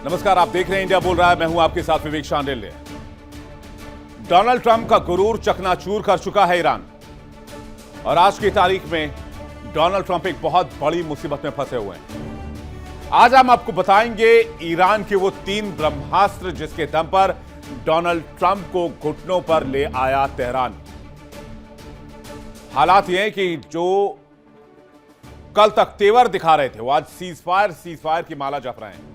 नमस्कार, आप देख रहे हैं इंडिया बोल रहा है। मैं हूं आपके साथ विवेक शांडिल्य। डोनाल्ड ट्रंप का गुरूर चकनाचूर कर चुका है ईरान, और आज की तारीख में डोनाल्ड ट्रंप एक बहुत बड़ी मुसीबत में फंसे हुए हैं। आज हम आपको बताएंगे ईरान के वो 3 ब्रह्मास्त्र जिसके दम पर डोनाल्ड ट्रंप को घुटनों पर ले आया तेहरान। हालात ये हैं कि जो कल तक तेवर दिखा रहे थे वो आज सीजफायर की माला जप रहे हैं।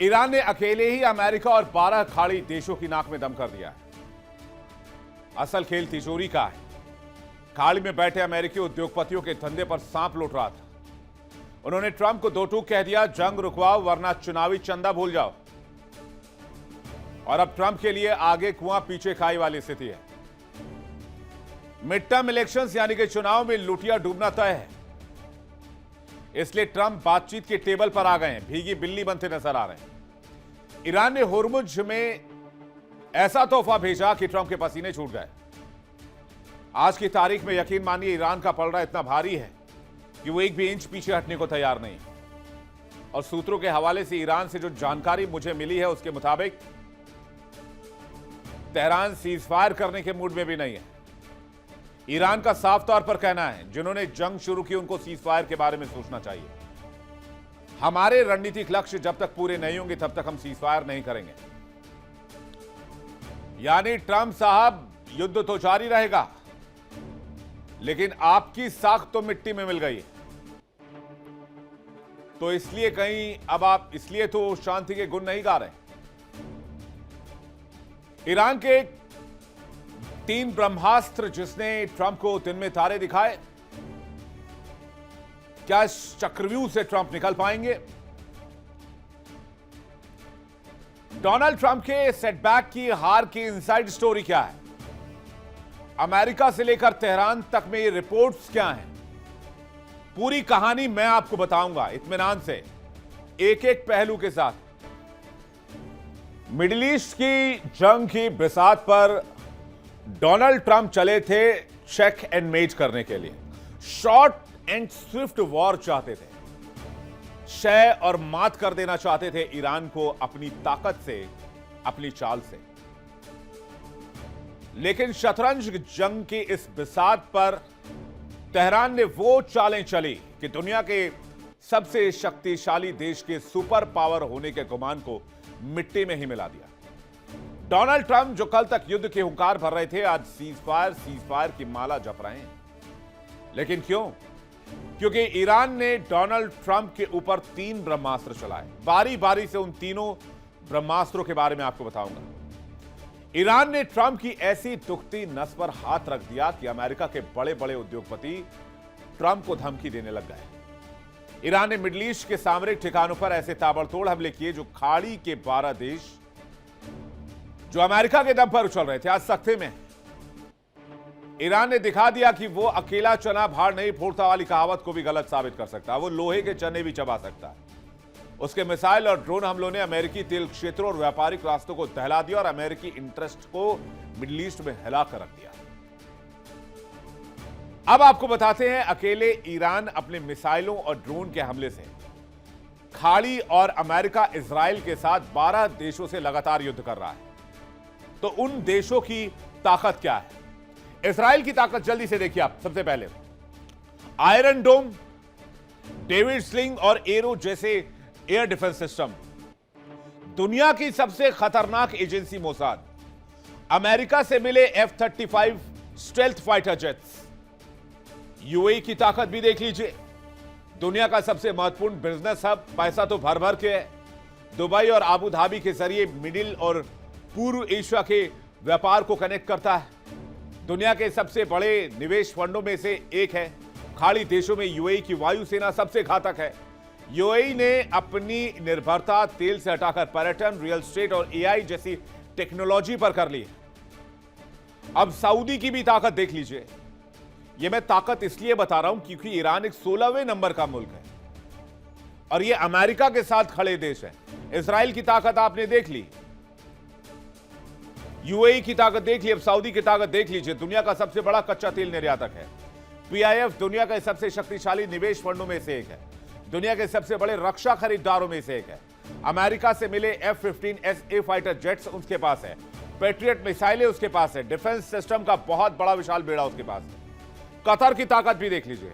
ईरान ने अकेले ही अमेरिका और 12 खाड़ी देशों की नाक में दम कर दिया है। असल खेल तिजोरी का है। खाड़ी में बैठे अमेरिकी उद्योगपतियों के धंधे पर सांप लौट रहा था। उन्होंने ट्रंप को 2 टूक कह दिया, जंग रुकवाओ वरना चुनावी चंदा भूल जाओ। और अब ट्रंप के लिए आगे कुआं पीछे खाई वाली स्थिति है। मिड टर्म इलेक्शंस यानी कि चुनाव में लुटिया डूबना तय है, इसलिए ट्रंप बातचीत के टेबल पर आ गए हैं, भीगी बिल्ली बनते नजर आ रहे हैं। ईरान ने होर्मुज में ऐसा तोहफा भेजा कि ट्रंप के पसीने छूट गए। आज की तारीख में यकीन मानिए ईरान का पलड़ा इतना भारी है कि वो एक भी इंच पीछे हटने को तैयार नहीं। और सूत्रों के हवाले से ईरान से जो जानकारी मुझे मिली है उसके मुताबिक तेहरान सीजफायर करने के मूड में भी नहीं है। ईरान का साफ तौर पर कहना है जिन्होंने जंग शुरू की उनको सीजफायर के बारे में सोचना चाहिए। हमारे रणनीतिक लक्ष्य जब तक पूरे नहीं होंगे तब तक हम सीजफायर नहीं करेंगे। यानी ट्रंप साहब, युद्ध तो जारी रहेगा लेकिन आपकी साख तो मिट्टी में मिल गई है। तो इसलिए कहीं अब आप इसलिए तो शांति के गुण नहीं गा रहे। ईरान के 3 ब्रह्मास्त्र जिसने ट्रंप को दिन में तारे दिखाए, क्या इस चक्रव्यूह से ट्रंप निकल पाएंगे? डोनाल्ड ट्रंप के सेटबैक की हार की इनसाइड स्टोरी क्या है? अमेरिका से लेकर तेहरान तक में ये रिपोर्ट्स क्या हैं? पूरी कहानी मैं आपको बताऊंगा इत्मीनान से, एक एक पहलू के साथ। मिडिल ईस्ट की जंग की बिसात पर डोनाल्ड ट्रंप चले थे चेक एंड मेज करने के लिए। शॉर्ट एंड स्विफ्ट वॉर चाहते थे, शय और मात कर देना चाहते थे ईरान को अपनी ताकत से, अपनी चाल से। लेकिन शतरंज जंग की इस बिसात पर तेहरान ने वो चालें चली कि दुनिया के सबसे शक्तिशाली देश के सुपर पावर होने के गुमान को मिट्टी में ही मिला दिया। डोनाल्ड ट्रंप जो कल तक युद्ध के हुंकार भर रहे थे, आज सीजफायर की माला जप रहे हैं। लेकिन क्यों? क्योंकि ईरान ने डोनाल्ड ट्रंप के ऊपर 3 ब्रह्मास्त्र चलाए। बारी बारी से उन तीनों ब्रह्मास्त्रों के बारे में आपको बताऊंगा। ईरान ने ट्रंप की ऐसी दुखती नस पर हाथ रख दिया कि अमेरिका के बड़े बड़े उद्योगपति ट्रंप को धमकी देने लग गए। ईरान ने मिडिल ईस्ट के सामरिक ठिकानों पर ऐसे ताबड़तोड़ हमले किए जो खाड़ी के 12 देश जो अमेरिका के दम पर उछल रहे थे आज सख्ते में। ईरान ने दिखा दिया कि वो अकेला चना भाड़ नहीं फोड़ता वाली कहावत को भी गलत साबित कर सकता है। वो लोहे के चने भी चबा सकता है। उसके मिसाइल और ड्रोन हमलों ने अमेरिकी तेल क्षेत्रों और व्यापारिक रास्तों को दहला दिया और अमेरिकी इंटरेस्ट को मिडिल ईस्ट में हिला कर रख दिया। अब आपको बताते हैं अकेले ईरान अपने मिसाइलों और ड्रोन के हमले से खाड़ी और अमेरिका इजराइल के साथ 12 देशों से लगातार युद्ध कर रहा है। तो उन देशों की ताकत क्या है? इजराइल की ताकत जल्दी से देखिए आप। सबसे पहले आयरन डोम, डेविड स्लिंग और एरो जैसे एयर डिफेंस सिस्टम। दुनिया की सबसे खतरनाक एजेंसी मोसाद, अमेरिका से मिले F-35 stealth fighter jets. UAE की ताकत भी देख लीजिए। दुनिया का सबसे महत्वपूर्ण बिजनेस हब, पैसा तो भर भर के है। दुबई और आबू धाबी के जरिए मिडिल और पूर्व एशिया के व्यापार को कनेक्ट करता है। दुनिया के सबसे बड़े निवेश फंडों में से एक है। खाड़ी देशों में यूएई की वायुसेना सबसे घातक है। यूएई ने अपनी निर्भरता तेल से हटाकर पर्यटन, रियल एस्टेट और एआई जैसी टेक्नोलॉजी पर कर ली है। अब सऊदी की भी ताकत देख लीजिए। यह मैं ताकत इसलिए बता रहा हूं क्योंकि ईरान एक 16वें नंबर का मुल्क है और यह अमेरिका के साथ खड़े देश है। इजराइल की ताकत आपने देख ली, यूएई की ताकत देख ली, अब सऊदी की ताकत देख लीजिए। दुनिया का सबसे बड़ा कच्चा तेल निर्यातक है। पीआईएफ दुनिया के सबसे शक्तिशाली निवेश फंडों में से एक है। दुनिया के सबसे बड़े रक्षा खरीदारों में से एक है। अमेरिका से मिले F-15 फाइटर जेट्स उसके पास है, पैट्रियट मिसाइलें उसके पास है, डिफेंस सिस्टम का बहुत बड़ा विशाल बेड़ा उसके पास है। कतर की ताकत भी देख लीजिए,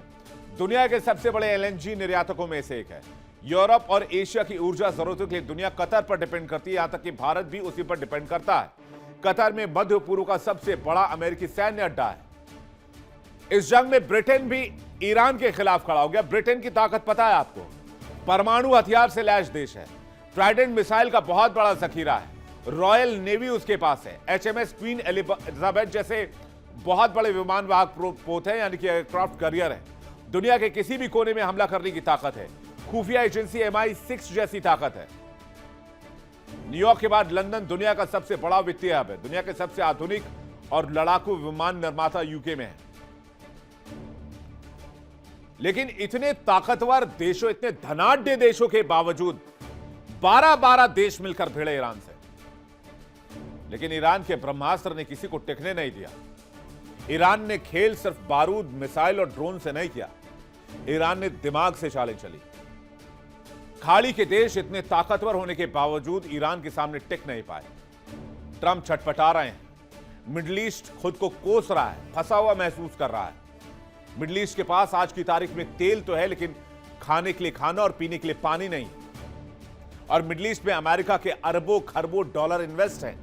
दुनिया के सबसे बड़े एलएनजी निर्यातकों में से एक है। यूरोप और एशिया की ऊर्जा जरूरतों के लिए दुनिया कतर पर डिपेंड करती है, यहां तक कि भारत भी उसी पर डिपेंड करता है। कतर में मध्य पूर्व का सबसे बड़ा अमेरिकी सैन्य अड्डा है। इस जंग में ब्रिटेन भी ईरान के खिलाफ खड़ा हो गया। ब्रिटेन की ताकत पता है आपको, परमाणु हथियार से लैस देश है, ट्राइडेंट मिसाइल का बहुत बड़ा जखीरा है, रॉयल नेवी उसके पास है, HMS क्वीन एलिजाबेथ जैसे बहुत बड़े विमान वाहक पोत है, यानी कि एयरक्राफ्ट कैरियर है। दुनिया के किसी भी कोने में हमला करने की ताकत है। खुफिया एजेंसी MI6 जैसी ताकत है। न्यूयॉर्क के बाद लंदन दुनिया का सबसे बड़ा वित्तीय हब है। दुनिया के सबसे आधुनिक और लड़ाकू विमान निर्माता यूके में है। लेकिन इतने ताकतवर देशों, इतने धनाढ्य देशों के बावजूद 12 देश मिलकर भिड़े ईरान से। लेकिन ईरान के ब्रह्मास्त्र ने किसी को टिकने नहीं दिया। ईरान ने खेल सिर्फ बारूद, मिसाइल और ड्रोन से नहीं किया, ईरान ने दिमाग से चालें चली। खाड़ी के देश इतने ताकतवर होने के बावजूद ईरान के सामने टिक नहीं पाए। ट्रंप छटपटा रहे हैं, मिडिल ईस्ट खुद को कोस रहा है, फंसा हुआ महसूस कर रहा है। मिडिल ईस्ट के पास आज की तारीख में तेल तो है, लेकिन खाने के लिए खाना और पीने के लिए पानी नहीं। और मिडिल ईस्ट में अमेरिका के अरबों खरबों डॉलर इन्वेस्ट हैं।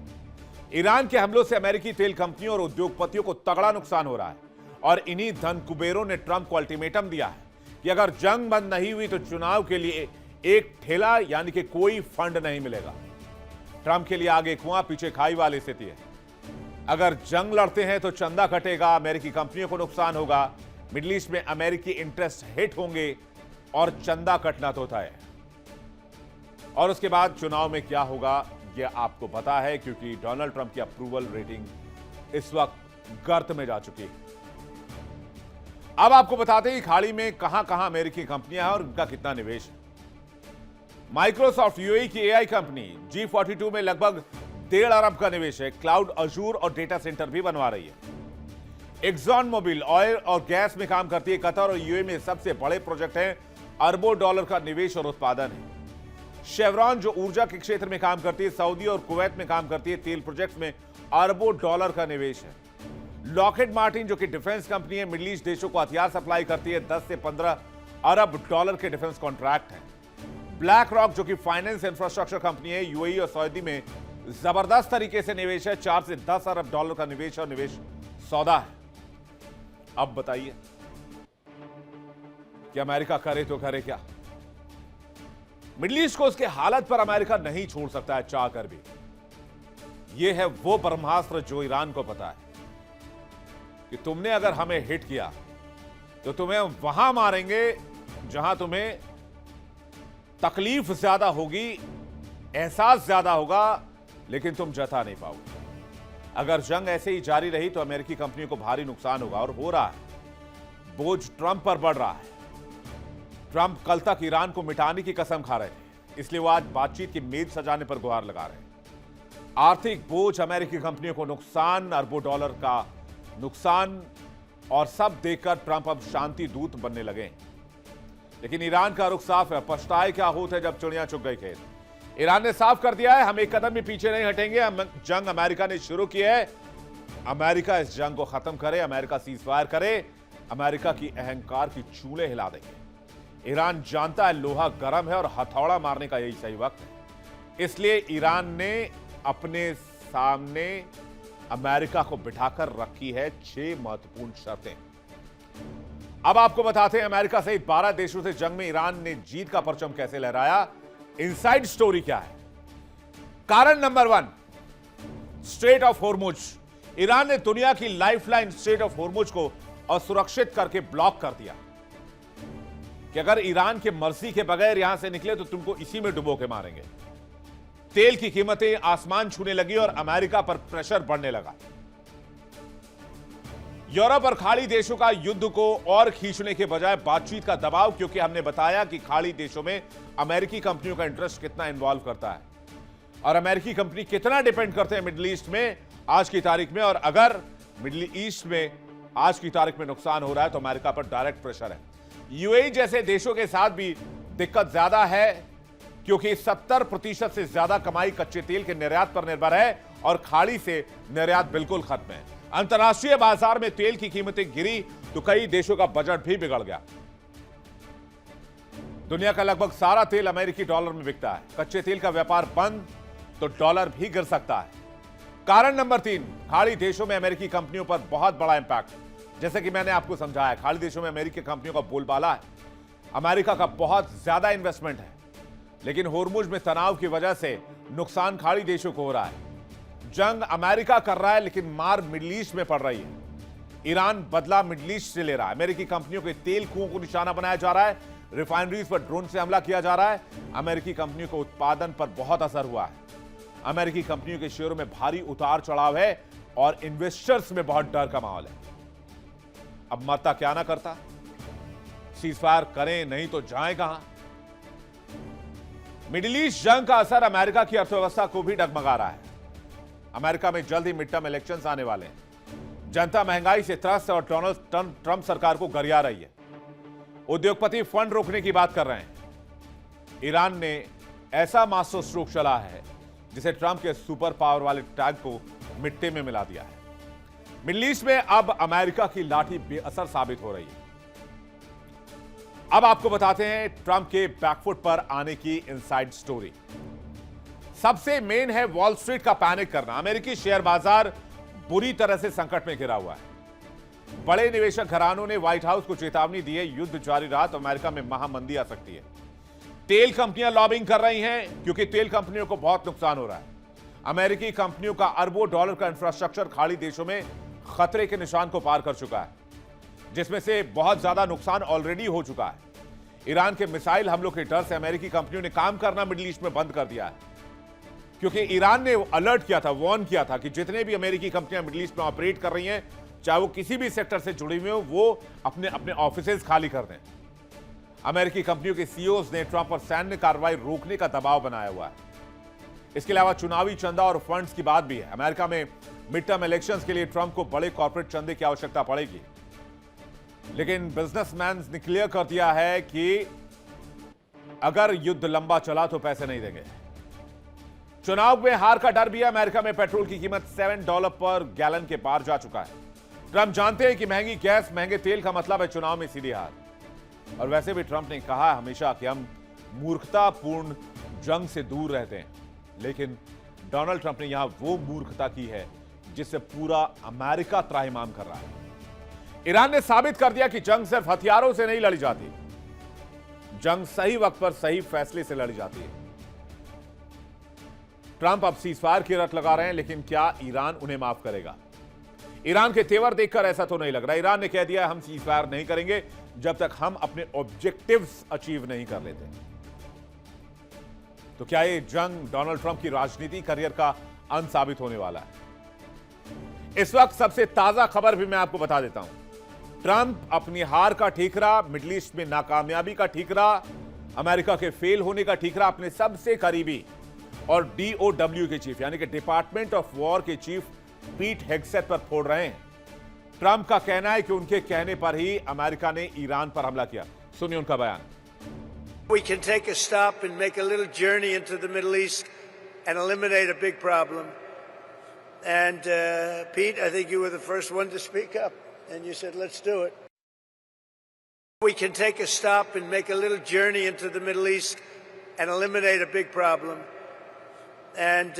ईरान के हमलों से अमेरिकी तेल कंपनियों और उद्योगपतियों को तगड़ा नुकसान हो रहा है। और इन्हीं धन कुबेरों ने ट्रंप को अल्टीमेटम दिया है कि अगर जंग बंद नहीं हुई तो चुनाव के लिए एक ठेला, यानी कि कोई फंड नहीं मिलेगा। ट्रंप के लिए आगे कुआं पीछे खाई वाली स्थिति है। अगर जंग लड़ते हैं तो चंदा कटेगा, अमेरिकी कंपनियों को नुकसान होगा, मिडिल ईस्ट में अमेरिकी इंटरेस्ट हिट होंगे और चंदा कटना तो तय है। और उसके बाद चुनाव में क्या होगा यह आपको पता है, क्योंकि डोनाल्ड ट्रंप की अप्रूवल रेटिंग इस वक्त गर्त में जा चुकी है। अब आपको बताते हैं कि खाड़ी में कहां कहां अमेरिकी कंपनियां हैं और उनका कितना निवेश है। माइक्रोसॉफ्ट यूएई की एआई कंपनी G42 में लगभग 1.5 अरब का निवेश है। क्लाउड, अजूर और डेटा सेंटर भी बनवा रही है। एक्सॉन मोबिल ऑयल और गैस में काम करती है। कतर और यूएई में सबसे बड़े प्रोजेक्ट हैं, अरबों डॉलर का निवेश और उत्पादन है। शेवरॉन जो ऊर्जा के क्षेत्र में काम करती है, सऊदी और कुवैत में काम करती है, तेल प्रोजेक्ट्स में अरबों डॉलर का निवेश है। लॉकहीड मार्टिन जो कि डिफेंस कंपनी है, मिडिल ईस्ट देशों को हथियार सप्लाई करती है, 10 से 15 अरब डॉलर के डिफेंस कॉन्ट्रैक्ट है। ब्लैक रॉक जो कि फाइनेंस इंफ्रास्ट्रक्चर कंपनी है, यूएई और सऊदी में जबरदस्त तरीके से निवेश है, 4 से 10 अरब डॉलर का निवेश और निवेश सौदा है। अब बताइए कि अमेरिका करे तो करे क्या? मिडिल ईस्ट को उसके हालत पर अमेरिका नहीं छोड़ सकता है चाह कर भी। यह है वो ब्रह्मास्त्र जो ईरान को पता है कि तुमने अगर हमें हिट किया तो तुम्हें वहां मारेंगे जहां तुम्हें तकलीफ ज्यादा होगी, एहसास ज्यादा होगा, लेकिन तुम जता नहीं पाओगे। अगर जंग ऐसे ही जारी रही तो अमेरिकी कंपनियों को भारी नुकसान होगा और हो रहा है। बोझ ट्रंप पर बढ़ रहा है। ट्रंप कल तक ईरान को मिटाने की कसम खा रहे थे, इसलिए वो आज बातचीत की मेज सजाने पर गुहार लगा रहे हैं। आर्थिक बोझ, अमेरिकी कंपनियों को नुकसान, अरबों डॉलर का नुकसान, और सब देखकर ट्रंप अब शांति दूत बनने लगे। लेकिन ईरान का रुख साफ है। पछताए क्या होता है जब चिड़िया चुग गई खेत। ईरान ने साफ कर दिया है, हम एक कदम भी पीछे नहीं हटेंगे। जंग अमेरिका ने शुरू की है, अमेरिका इस जंग को खत्म करे, अमेरिका सीजफायर करे, अमेरिका की अहंकार की चूल्हे हिला देंगे। ईरान जानता है लोहा गर्म है और हथौड़ा मारने का यही सही वक्त है। इसलिए ईरान ने अपने सामने अमेरिका को बिठाकर रखी है 6 महत्वपूर्ण शर्तें। अब आपको बताते हैं अमेरिका सहित 12 देशों से जंग में ईरान ने जीत का परचम कैसे लहराया। इनसाइड स्टोरी क्या है? कारण number 1, straight of Hormuz. Iran ने दुनिया की लाइफलाइन स्ट्रेट ऑफ होर्मुज को असुरक्षित करके ब्लॉक कर दिया कि अगर ईरान की मर्जी के बगैर यहां से निकले तो तुमको इसी में डुबो के मारेंगे। तेल की कीमतें आसमान छूने लगी और अमेरिका पर प्रेशर बढ़ने लगा। यूरोप और खाड़ी देशों का युद्ध को और खींचने के बजाय बातचीत का दबाव, क्योंकि हमने बताया कि खाड़ी देशों में अमेरिकी कंपनियों का इंटरेस्ट कितना इन्वॉल्व करता है और अमेरिकी कंपनी कितना डिपेंड करते हैं मिडिल ईस्ट में आज की तारीख में। और अगर मिडिल ईस्ट में आज की तारीख में नुकसान हो रहा है तो अमेरिका पर डायरेक्ट प्रेशर है। यूएई जैसे देशों के साथ भी दिक्कत ज्यादा है, क्योंकि 70% से ज्यादा कमाई कच्चे तेल के निर्यात पर निर्भर है और खाड़ी से निर्यात बिल्कुल खत्म है। अंतर्राष्ट्रीय बाजार में तेल की कीमतें गिरी तो कई देशों का बजट भी बिगड़ गया। दुनिया का लगभग सारा तेल अमेरिकी डॉलर में बिकता है। कच्चे तेल का व्यापार बंद तो डॉलर भी गिर सकता है। कारण नंबर 3, खाड़ी देशों में अमेरिकी कंपनियों पर बहुत बड़ा इंपैक्ट। जैसे कि मैंने आपको समझाया, खाड़ी देशों में अमेरिकी कंपनियों का बोलबाला है। अमेरिका का बहुत ज्यादा इन्वेस्टमेंट है, लेकिन होर्मुज में तनाव की वजह से नुकसान खाड़ी देशों को हो रहा है। जंग अमेरिका कर रहा है, लेकिन मार मिडिल ईस्ट में पड़ रही है। ईरान बदला मिडिल ईस्ट से ले रहा है। अमेरिकी कंपनियों के तेल कुओं को निशाना बनाया जा रहा है। रिफाइनरीज पर ड्रोन से हमला किया जा रहा है। अमेरिकी कंपनियों के उत्पादन पर बहुत असर हुआ है। अमेरिकी कंपनियों के शेयरों में भारी उतार चढ़ाव है और इन्वेस्टर्स में बहुत डर का माहौल है। अब मरता क्या ना करता, सीजफायर करें नहीं तो जाए कहां। मिडिल ईस्ट जंग का असर अमेरिका की अर्थव्यवस्था को भी डगमगा रहा है। अमेरिका में जल्द ही मिड टर्म इलेक्शंस आने वाले हैं। जनता महंगाई से त्रस्त और डोनाल्ड ट्रंप सरकार को गरिया रही है। उद्योगपति फंड रोकने की बात कर रहे हैं। ईरान ने ऐसा मास्टर स्ट्रोक चला है जिसे ट्रंप के सुपर पावर वाले टैग को मिट्टी में मिला दिया है। मिडिल ईस्ट में अब अमेरिका की लाठी बेअसर साबित हो रही है। अब आपको बताते हैं ट्रंप के बैकफुट पर आने की इनसाइड स्टोरी। सबसे मेन है वॉल स्ट्रीट का पैनिक करना। अमेरिकी शेयर बाजार बुरी तरह से संकट में घिरा हुआ है। बड़े निवेशक घरानों ने व्हाइट हाउस को चेतावनी दी है, युद्ध जारी रहा तो अमेरिका में महामंदी आ सकती है। तेल कंपनियां लॉबिंग कर रही हैं क्योंकि तेल कंपनियों को बहुत नुकसान हो रहा है। अमेरिकी कंपनियों का अरबों डॉलर का इंफ्रास्ट्रक्चर खाड़ी देशों में खतरे के निशान को पार कर चुका है, जिसमें से बहुत ज्यादा नुकसान ऑलरेडी हो चुका है। ईरान के मिसाइल हमलों के डर से अमेरिकी कंपनियों ने काम करना मिडिल ईस्ट में बंद कर दिया है, क्योंकि ईरान ने अलर्ट किया था, वार्न किया था कि जितने भी अमेरिकी कंपनियां मिडिल ईस्ट में ऑपरेट कर रही हैं, चाहे वो किसी भी सेक्टर से जुड़ी हुई हो, वो अपने अपने ऑफिसेज खाली कर दें। अमेरिकी कंपनियों के सीईओज ने ट्रंप पर सैन्य कार्रवाई रोकने का दबाव बनाया हुआ है। इसके अलावा चुनावी चंदा और फंड्स की बात भी है। अमेरिका में मिड टर्म इलेक्शंस के लिए ट्रंप को बड़े कॉर्पोरेट चंदे की आवश्यकता पड़ेगी, लेकिन बिजनेसमैन ने क्लियर कर दिया है कि अगर युद्ध लंबा चला तो पैसे नहीं देंगे। चुनाव में हार का डर भी है। अमेरिका में पेट्रोल की कीमत $7 पर गैलन के पार जा चुका है। ट्रंप जानते हैं कि महंगी गैस, महंगे तेल का मतलब है चुनाव में सीधी हार। और वैसे भी ट्रंप ने कहा है हमेशा कि हम मूर्खतापूर्ण जंग से दूर रहते हैं, लेकिन डोनाल्ड ट्रंप ने यहां वो मूर्खता की है जिससे पूरा अमेरिका त्राहिमाम कर रहा है। ईरान ने साबित कर दिया कि जंग सिर्फ हथियारों से नहीं लड़ी जाती, जंग सही वक्त पर सही फैसले से लड़ी जाती है। ट्रंप अब सीजफायर की रट लगा रहे हैं, लेकिन क्या ईरान उन्हें माफ करेगा? ईरान के तेवर देखकर ऐसा तो नहीं लग रहा। ईरान ने कह दिया हम सीजफायर नहीं करेंगे जब तक हम अपने ऑब्जेक्टिव्स अचीव नहीं कर लेते। तो क्या ये जंग डोनाल्ड ट्रंप की राजनीति करियर का अंत साबित होने वाला है? इस वक्त सबसे ताजा खबर भी मैं आपको बता देता हूं। ट्रंप अपनी हार का ठीकरा, मिडिल ईस्ट में नाकामयाबी का ठीकरा, अमेरिका के फेल होने का ठीकरा अपने सबसे करीबी और DOW के चीफ यानी कि डिपार्टमेंट ऑफ वॉर के चीफ पीट हेग्सेथ पर फोड़ रहे हैं। ट्रंप का कहना है कि उनके कहने पर ही अमेरिका ने ईरान पर हमला किया। सुनिए उनका बयान। We can take a stop and make a little journey into the Middle East and eliminate a big problem. And Pete, I think you were the first one to speak up, and you said, let's do it. We can take a stop and make a little journey into the Middle East and eliminate a big problem. And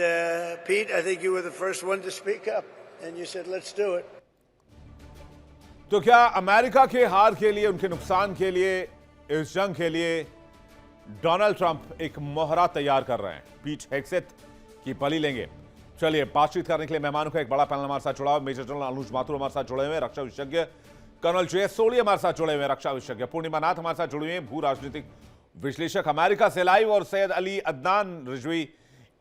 Pete, I think you were the first one to speak up, and you said, let's do it. तो क्या America के हार के लिए, उनके नुकसान के लिए, इस जंग के लिए डोनाल्ड ट्रंप एक मोहरा तैयार कर रहे हैं? पीट हेग्सेथ की बलि लेंगे? चलिए बातचीत करने के लिए मेहमानों का एक बड़ा पैनल हमारे साथ जुड़ा हुआ। मेजर जनरल अनुज माथुर हमारे साथ जुड़े हुए, रक्षा विशेषज्ञ कर्नल जे सोली हमारे साथ जुड़े हुए, रक्षा विशेषज्ञ पूर्णिमा नाथ हमारे साथ जुड़े हुए, भू राजनीतिक विश्लेषक अमेरिका से लाइव, और सैयद अली अदनान रिजवी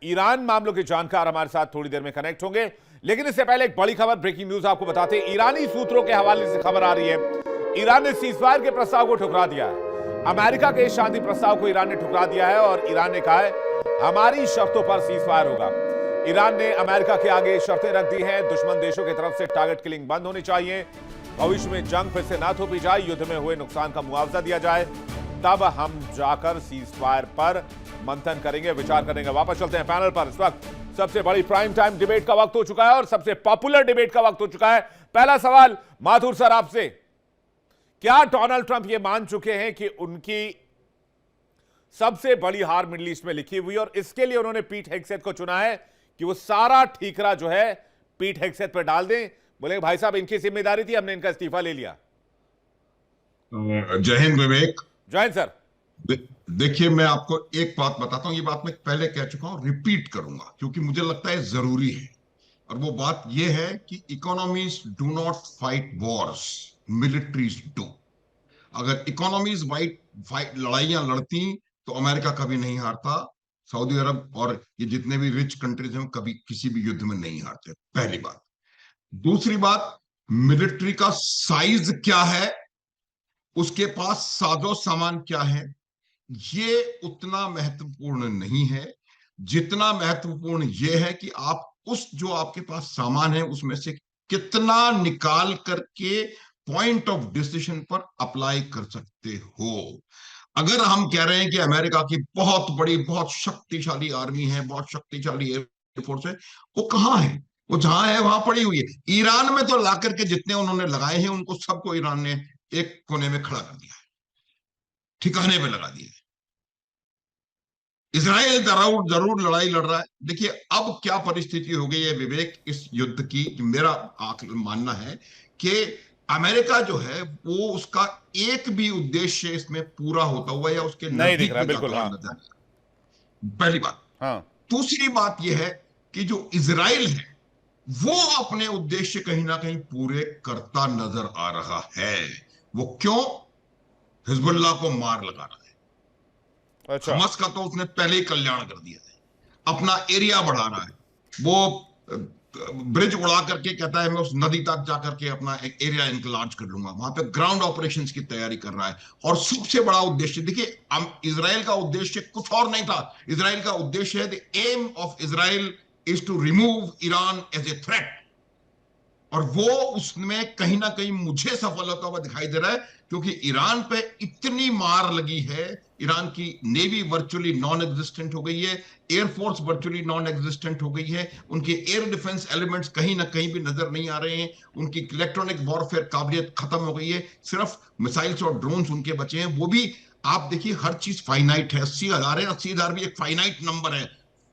ईरान मामलों के जानकार हमारे साथ थोड़ी देर में कनेक्ट होंगे। लेकिन इससे पहले एक बड़ी खबर, ब्रेकिंग न्यूज आपको बताते हैं। ईरानी सूत्रों के हवाले से खबर आ रही है, ईरान ने सीजफायर के प्रस्ताव को ठुकरा दिया है। अमेरिका के शांति प्रस्ताव को ईरान ने ठुकरा दिया है और ईरान ने कहा है हमारी शर्तों पर सीजफायर होगा। ईरान ने अमेरिका के आगे शर्तें रख दी हैं। दुश्मन देशों की तरफ से टारगेट किलिंग बंद होनी चाहिए, भविष्य में जंग फिर से ना थोपी जाए, युद्ध में हुए नुकसान का मुआवजा दिया जाए, तब हम जाकर सीजफायर पर मंथन करेंगे, विचार करेंगे। वापस चलते हैं पैनल पर। इस वक्त सबसे बड़ी प्राइम टाइम डिबेट का वक्त हो चुका है और सबसे पॉपुलर डिबेट का वक्त हो चुका है। पहला सवाल माथुर सर आपसे, क्या डोनाल्ड ट्रंप ये मान चुके हैं कि उनकी सबसे बड़ी हार मिडिल ईस्ट में लिखी हुई और इसके लिए उन्होंने पीट हेग्सेथ को चुना है कि वो सारा ठीकरा जो है पीट हेग्सेथ पर डाल दें? बोले भाई साहब इनकी जिम्मेदारी थी, हमने इनका इस्तीफा ले लिया। जय हिंद विवेक। जय हिंद सर। देखिए, मैं आपको एक बात बताता हूं, ये बात मैं पहले कह चुका हूं, रिपीट करूंगा क्योंकि मुझे लगता है जरूरी है। और वो बात ये है कि economies do not fight Wars, militaries do. अगर इकोनॉमीज लड़ाइयां लड़ती तो अमेरिका कभी नहीं हारता, सऊदी अरब और ये जितने भी रिच कंट्रीज हैं कभी किसी भी युद्ध में नहीं हारते, पहली बात। दूसरी बात, मिलिट्री का साइज क्या है, उसके पास साजो सामान क्या है, ये उतना महत्वपूर्ण नहीं है जितना महत्वपूर्ण ये है कि आप उस जो आपके पास सामान है उसमें से कितना निकाल करके पॉइंट ऑफ डिसीजन पर अप्लाई कर सकते हो। अगर हम कह रहे हैं कि अमेरिका की बहुत बड़ी, बहुत शक्तिशाली आर्मी है, बहुत शक्तिशाली एयरफोर्स है, वो कहां है? वो जहां है वहां पड़ी हुई है। ईरान में तो लाकर के जितने उन्होंने लगाए हैं उनको सबको ईरान ने एक कोने में खड़ा कर दिया है, ठिकाने पे लगा दिया है। इजराइल जरूर लड़ाई लड़ रहा है। देखिए अब क्या परिस्थिति हो गई है विवेक इस युद्ध की, मेरा मानना है कि अमेरिका जो है वो उसका एक भी उद्देश्य इसमें पूरा होता हुआ या उसके नहीं दिख रहा। बिल्कुल हाँ। पहली बात। हाँ। दूसरी बात यह है कि जो इजराइल है वो अपने उद्देश्य कहीं ना कहीं पूरे करता नजर आ रहा है। वो क्यों? हिजबुल्लाह को मार लगा रहा है। अच्छा। हमास का तो उसने पहले ही कल्याण कर दिया है, अपना एरिया बढ़ा रहा है। वो ब्रिज उड़ा करके कहता है मैं उस नदी तक जाकर के अपना एक एरिया इंक्लार्ज कर लूंगा, वहां पे ग्राउंड ऑपरेशंस की तैयारी कर रहा है। और सबसे बड़ा उद्देश्य देखिए, इजराइल का उद्देश्य कुछ और नहीं था। इजराइल का उद्देश्य है, the aim of Israel is to remove Iran as a threat. और वो उसमें कहीं ना कहीं मुझे सफल होता हुआ दिखाई दे रहा है, क्योंकि ईरान पे इतनी मार लगी है, ईरान की नेवी वर्चुअली नॉन एग्जिस्टेंट हो गई है, एयरफोर्स वर्चुअली नॉन एग्जिस्टेंट हो गई है, उनके एयर डिफेंस एलिमेंट्स कहीं ना कहीं भी नजर नहीं आ रहे हैं, उनकी इलेक्ट्रॉनिक वॉरफेयर काबिलियत खत्म हो गई है, सिर्फ मिसाइल्स और ड्रोन्स उनके बचे हैं। वो भी आप देखिए हर चीज फाइनाइट है। 80,000 है, 80,000 भी एक फाइनाइट नंबर है,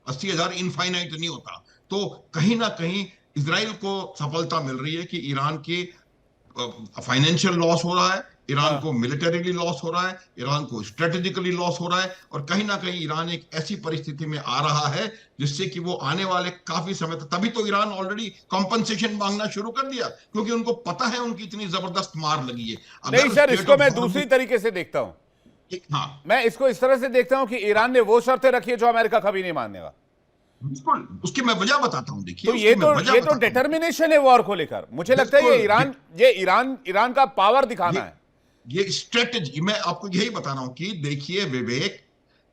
80,000 इनफाइनाइट नहीं होता। तो कहीं ना कहीं इजराइल को सफलता मिल रही है कि ईरान की फाइनेंशियल लॉस हो रहा है, ईरान को मिलिटरीली लॉस हो रहा है, ईरान को स्ट्रेटेजिकली लॉस हो रहा है, और कहीं ना कहीं ईरान एक ऐसी परिस्थिति में आ रहा है जिससे कि वो आने वाले काफी समय तक, तभी तो ईरान ऑलरेडी कॉम्पनसेशन मांगना शुरू कर दिया क्योंकि उनको पता है उनकी इतनी जबरदस्त मार लगी है। नहीं सर, इसको मैं दूसरी तरीके से देखता हूं। हाँ, मैं इसको इस तरह से देखता हूं कि ईरान ने वो शर्तें रखी है जो अमेरिका कभी नहीं मानेगा। बिल्कुल, उसकी मैं वजह बताता हूं। देखिए तो ये तो डिटर्मिनेशन है वॉर को लेकर। मुझे लगता है ये ईरान का पावर दिखाना है, ये स्ट्रेटेजी। मैं आपको यही बता रहा हूं कि देखिए विवेक,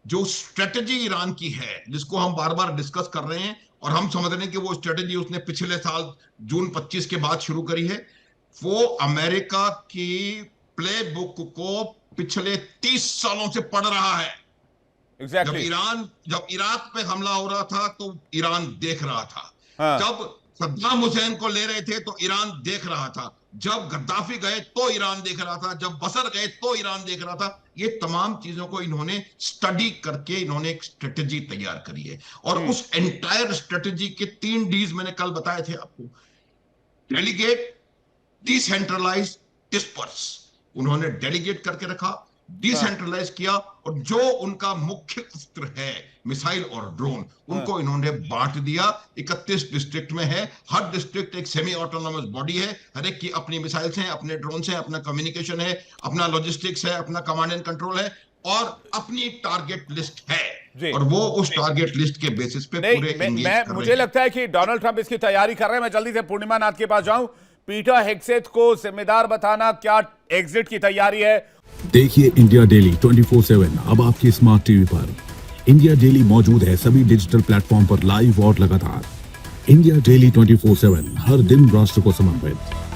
जो स्ट्रेटेजी ईरान की है जिसको हम बार बार डिस्कस कर रहे हैं और हम समझ रहे हैं कि वो स्ट्रेटेजी उसने पिछले साल जून 25 के बाद शुरू करी है, वो अमेरिका की प्ले बुक को पिछले 30 सालों से पढ़ रहा है। Exactly. जब इराक पे हमला हो रहा था तो ईरान देख रहा था। हाँ। जब सद्दाम हुसैन को ले रहे थे तो ईरान देख रहा था। जब गद्दाफी गए तो ईरान देख रहा था। जब बसर गए तो ईरान देख रहा था। ये तमाम चीजों को इन्होंने स्टडी करके इन्होंने एक स्ट्रेटेजी तैयार करी है। और उस एंटायर स्ट्रेटेजी के 3 डीज मैंने कल बताए थे आपको। Delegate, decentralise, disperse. उन्होंने डेलीगेट करके रखा, डिसेंट्रलाइज किया, और जो उनका मुख्य अस्त्र है मिसाइल और ड्रोन, उनको इन्होंने बांट दिया। 31 डिस्ट्रिक्ट में है, हर डिस्ट्रिक्ट एक सेमी ऑटोनॉमस बॉडी है, हर एक की अपनी मिसाइल्स हैं, अपने ड्रोन्स हैं, अपना कम्युनिकेशन है, अपना लॉजिस्टिक्स है, अपना कमांड एंड कंट्रोल है, और अपनी टारगेट लिस्ट है। और वो उस टारगेट लिस्ट के बेसिस पे पूरे मुझे लगता है कि डोनाल्ड ट्रंप इसकी तैयारी कर रहे हैं। मैं जल्दी से पूर्णिमा नाथ के पास जाऊं। पीटर हेग्सेथ को जिम्मेदार बताना, क्या एग्जिट की तैयारी है? देखिए इंडिया डेली 24/7 अब आपकी स्मार्ट टीवी पर। इंडिया डेली मौजूद है सभी डिजिटल प्लेटफॉर्म पर लाइव और लगातार। इंडिया डेली 24/7 हर दिन राष्ट्र को समर्पित।